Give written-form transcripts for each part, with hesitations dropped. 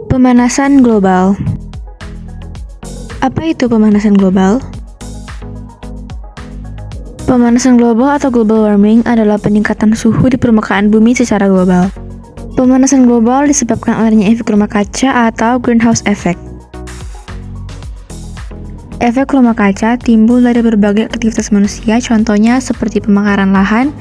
Pemanasan global. Apa itu pemanasan global? Pemanasan global atau global warming adalah peningkatan suhu di permukaan bumi secara global. Pemanasan global disebabkan olehnya efek rumah kaca atau greenhouse effect. Efek rumah kaca timbul dari berbagai aktivitas manusia, contohnya seperti pembakaran lahan,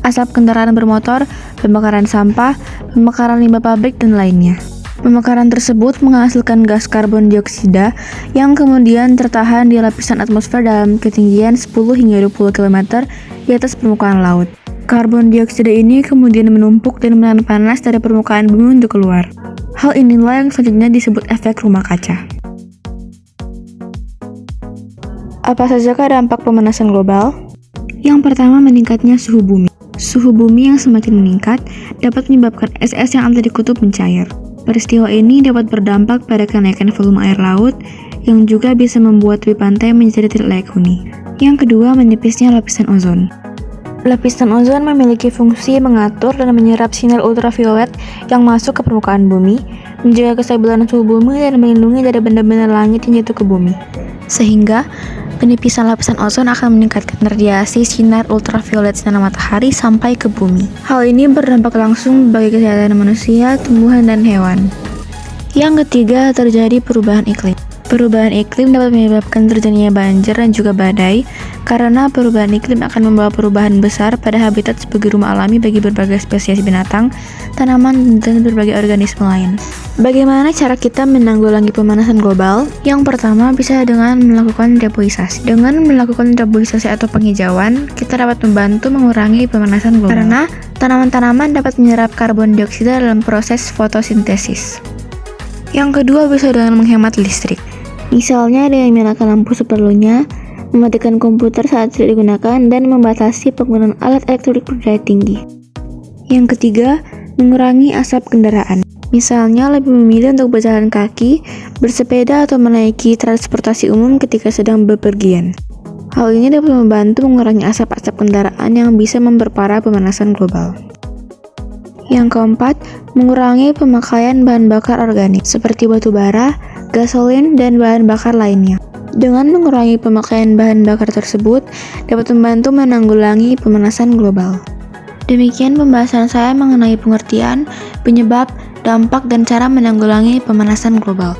asap kendaraan bermotor, pembakaran sampah, pembakaran limbah pabrik, dan lainnya. Pembakaran tersebut menghasilkan gas karbon dioksida yang kemudian tertahan di lapisan atmosfer dalam ketinggian 10 hingga 20 km di atas permukaan laut. Karbon dioksida ini kemudian menumpuk dan menahan panas dari permukaan bumi untuk keluar. Hal inilah yang selanjutnya disebut efek rumah kaca. Apa sajakah dampak pemanasan global? Yang pertama, meningkatnya suhu bumi. Suhu bumi yang semakin meningkat dapat menyebabkan es-es yang ada di kutub mencair. Peristiwa ini dapat berdampak pada kenaikan volume air laut yang juga bisa membuat tepi pantai menjadi tidak layak huni. Yang kedua, menipisnya lapisan ozon. Lapisan ozon memiliki fungsi mengatur dan menyerap sinar ultraviolet yang masuk ke permukaan bumi, menjaga kestabilan suhu bumi dan melindungi dari benda-benda langit yang jatuh ke bumi. Sehingga penipisan lapisan ozon akan meningkatkan radiasi sinar ultraviolet sinar matahari sampai ke bumi. Hal ini berdampak langsung bagi kesehatan manusia, tumbuhan, dan hewan. Yang ketiga, terjadi perubahan iklim. Perubahan iklim dapat menyebabkan terjadinya banjir dan juga badai, karena perubahan iklim akan membawa perubahan besar pada habitat sebagai rumah alami bagi berbagai spesies binatang, tanaman, dan berbagai organisme lain. Bagaimana cara kita menanggulangi pemanasan global? Yang pertama, bisa dengan melakukan reboisasi. Dengan melakukan reboisasi atau penghijauan, kita dapat membantu mengurangi pemanasan global. Karena tanaman-tanaman dapat menyerap karbon dioksida dalam proses fotosintesis. Yang kedua, bisa dengan menghemat listrik. Misalnya dengan menyalakan lampu seperlunya, mematikan komputer saat tidak digunakan, dan membatasi penggunaan alat elektronik berdaya tinggi. Yang ketiga, mengurangi asap kendaraan. Misalnya lebih memilih untuk berjalan kaki, bersepeda, atau menaiki transportasi umum ketika sedang bepergian. Hal ini dapat membantu mengurangi asap-asap kendaraan yang bisa memperparah pemanasan global. Yang keempat, mengurangi pemakaian bahan bakar organik seperti batu bara, gasolin, dan bahan bakar lainnya. Dengan mengurangi pemakaian bahan bakar tersebut, dapat membantu menanggulangi pemanasan global. Demikian pembahasan saya mengenai pengertian, penyebab, dampak, dan cara menanggulangi pemanasan global.